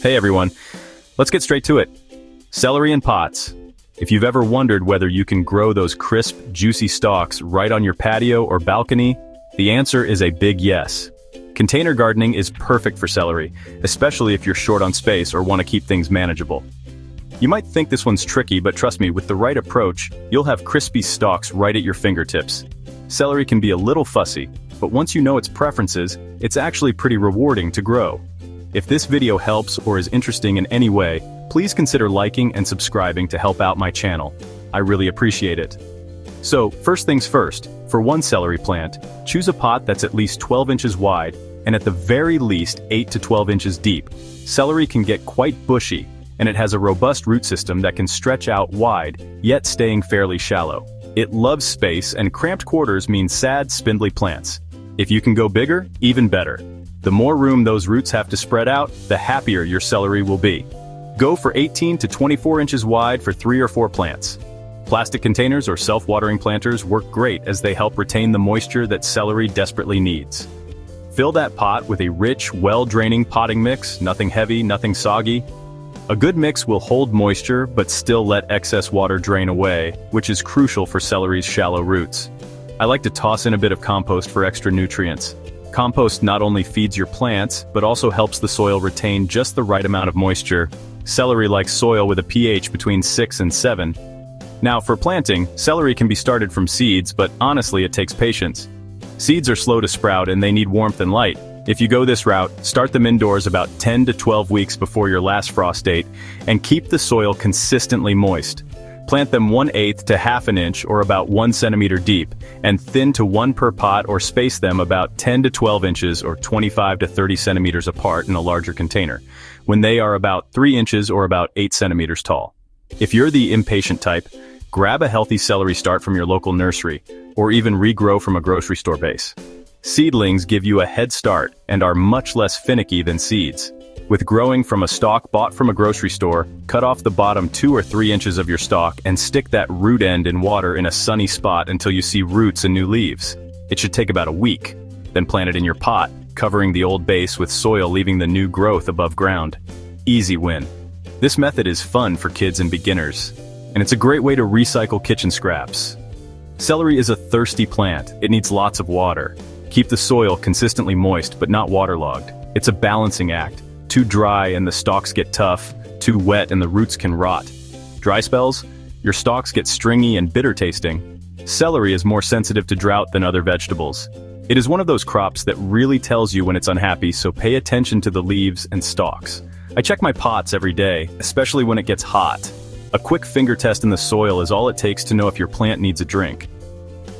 Hey everyone, let's get straight to it. Celery in pots. If you've ever wondered whether you can grow those crisp, juicy stalks right on your patio or balcony, the answer is a big yes. Container gardening is perfect for celery, especially if you're short on space or want to keep things manageable. You might think this one's tricky, but trust me, with the right approach, you'll have crispy stalks right at your fingertips. Celery can be a little fussy, but once you know its preferences, it's actually pretty rewarding to grow. If this video helps or is interesting in any way, please consider liking and subscribing to help out my channel. I really appreciate it. So, first things first, for one celery plant, choose a pot that's at least 12 inches wide and at the very least 8 to 12 inches deep. Celery can get quite bushy, and it has a robust root system that can stretch out wide, yet staying fairly shallow. It loves space, and cramped quarters mean sad, spindly plants. If you can go bigger, even better. The more room those roots have to spread out, the happier your celery will be. Go for 18 to 24 inches wide for 3 or 4 plants. Plastic containers or self-watering planters work great as they help retain the moisture that celery desperately needs. Fill that pot with a rich, well-draining potting mix, nothing heavy, nothing soggy. A good mix will hold moisture but still let excess water drain away, which is crucial for celery's shallow roots. I like to toss in a bit of compost for extra nutrients. Compost not only feeds your plants, but also helps the soil retain just the right amount of moisture. Celery likes soil with a pH between 6 and 7. Now for planting, celery can be started from seeds, but honestly it takes patience. Seeds are slow to sprout and they need warmth and light. If you go this route, start them indoors about 10 to 12 weeks before your last frost date, and keep the soil consistently moist. Plant them 1/8 to half an inch or about 1 centimeter deep, and thin to 1 per pot or space them about 10 to 12 inches or 25 to 30 centimeters apart in a larger container, when they are about 3 inches or about 8 centimeters tall. If you're the impatient type, grab a healthy celery start from your local nursery, or even regrow from a grocery store base. Seedlings give you a head start and are much less finicky than seeds. With growing from a stalk bought from a grocery store, cut off the bottom 2 or 3 inches of your stalk and stick that root end in water in a sunny spot until you see roots and new leaves. It should take about a week. Then plant it in your pot, covering the old base with soil, leaving the new growth above ground. Easy win. This method is fun for kids and beginners, and it's a great way to recycle kitchen scraps. Celery is a thirsty plant. It needs lots of water. Keep the soil consistently moist but not waterlogged. It's a balancing act. Too dry and the stalks get tough, too wet and the roots can rot. Dry spells? Your stalks get stringy and bitter tasting. Celery is more sensitive to drought than other vegetables. It is one of those crops that really tells you when it's unhappy, so pay attention to the leaves and stalks. I check my pots every day, especially when it gets hot. A quick finger test in the soil is all it takes to know if your plant needs a drink.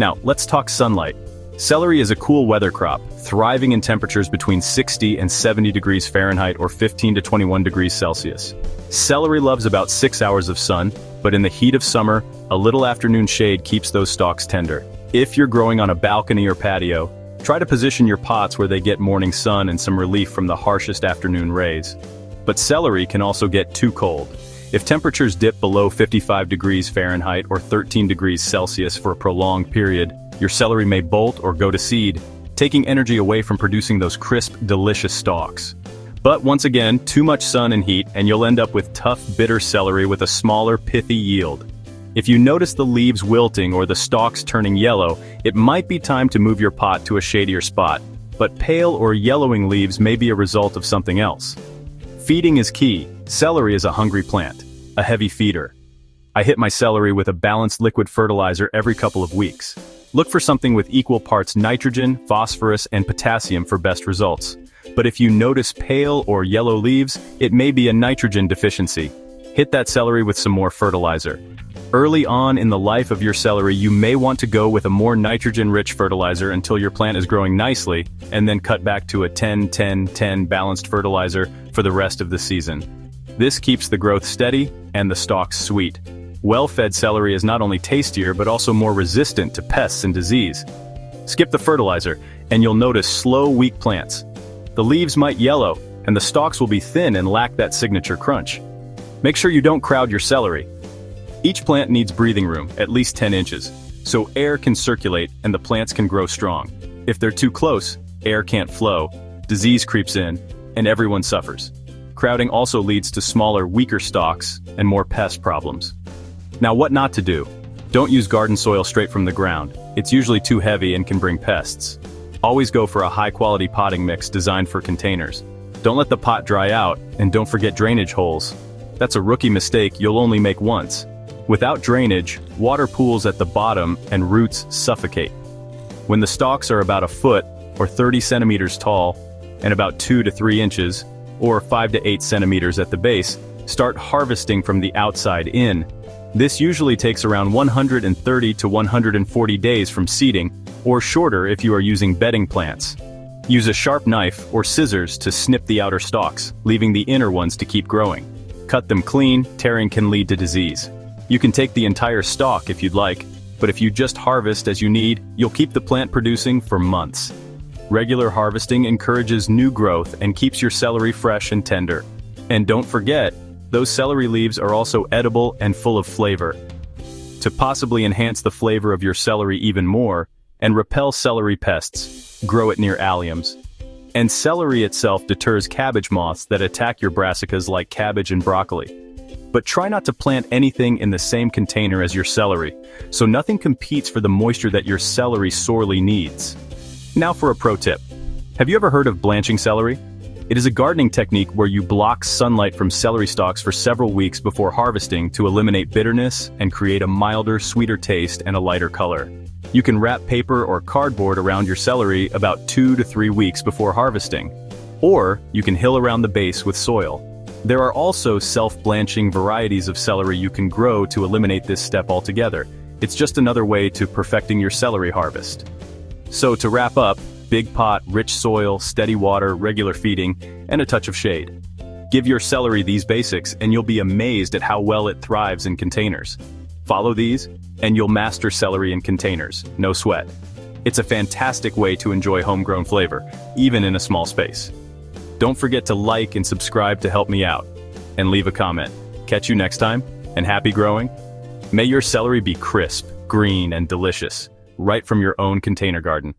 Now, let's talk sunlight. Celery is a cool weather crop, thriving in temperatures between 60 and 70 degrees Fahrenheit or 15 to 21 degrees Celsius. Celery loves about 6 hours of sun, but in the heat of summer, a little afternoon shade keeps those stalks tender. If you're growing on a balcony or patio, try to position your pots where they get morning sun and some relief from the harshest afternoon rays. But celery can also get too cold. If temperatures dip below 55 degrees Fahrenheit or 13 degrees Celsius for a prolonged period, your celery may bolt or go to seed, taking energy away from producing those crisp, delicious stalks. But once again, too much sun and heat, and you'll end up with tough, bitter celery with a smaller, pithy yield. If you notice the leaves wilting or the stalks turning yellow, it might be time to move your pot to a shadier spot, but pale or yellowing leaves may be a result of something else. Feeding is key. Celery is a hungry plant, a heavy feeder. I hit my celery with a balanced liquid fertilizer every couple of weeks. Look for something with equal parts nitrogen, phosphorus, and potassium for best results. But if you notice pale or yellow leaves, it may be a nitrogen deficiency. Hit that celery with some more fertilizer. Early on in the life of your celery, you may want to go with a more nitrogen-rich fertilizer until your plant is growing nicely, and then cut back to a 10-10-10 balanced fertilizer for the rest of the season. This keeps the growth steady and the stalks sweet. Well-fed celery is not only tastier but also more resistant to pests and disease. Skip the fertilizer, and you'll notice slow, weak plants. The leaves might yellow, and the stalks will be thin and lack that signature crunch. Make sure you don't crowd your celery. Each plant needs breathing room, at least 10 inches, so air can circulate and the plants can grow strong. If they're too close, air can't flow, disease creeps in, and everyone suffers. Crowding also leads to smaller, weaker stalks and more pest problems. Now, what not to do? Don't use garden soil straight from the ground. It's usually too heavy and can bring pests. Always go for a high-quality potting mix designed for containers. Don't let the pot dry out, and don't forget drainage holes. That's a rookie mistake you'll only make once. Without drainage, water pools at the bottom and roots suffocate. When the stalks are about a foot or 30 centimeters tall and about 2 to 3 inches or 5 to 8 centimeters at the base, start harvesting from the outside in. This usually takes around 130 to 140 days from seeding, or shorter if you are using bedding plants. Use a sharp knife or scissors to snip the outer stalks, leaving the inner ones to keep growing. Cut them clean, tearing can lead to disease. You can take the entire stalk if you'd like, but if you just harvest as you need, you'll keep the plant producing for months. Regular harvesting encourages new growth and keeps your celery fresh and tender. And don't forget, those celery leaves are also edible and full of flavor. To possibly enhance the flavor of your celery even more and repel celery pests, grow it near alliums. And celery itself deters cabbage moths that attack your brassicas like cabbage and broccoli. But try not to plant anything in the same container as your celery, so nothing competes for the moisture that your celery sorely needs. Now for a pro tip. Have you ever heard of blanching celery? It is a gardening technique where you block sunlight from celery stalks for several weeks before harvesting to eliminate bitterness and create a milder, sweeter taste and a lighter color. You can wrap paper or cardboard around your celery about 2 to 3 weeks before harvesting. Or you can hill around the base with soil. There are also self-blanching varieties of celery you can grow to eliminate this step altogether. It's just another way to perfecting your celery harvest. So to wrap up, big pot, rich soil, steady water, regular feeding, and a touch of shade. Give your celery these basics and you'll be amazed at how well it thrives in containers. Follow these, and you'll master celery in containers, no sweat. It's a fantastic way to enjoy homegrown flavor, even in a small space. Don't forget to like and subscribe to help me out, and leave a comment. Catch you next time, and happy growing. May your celery be crisp, green, and delicious, right from your own container garden.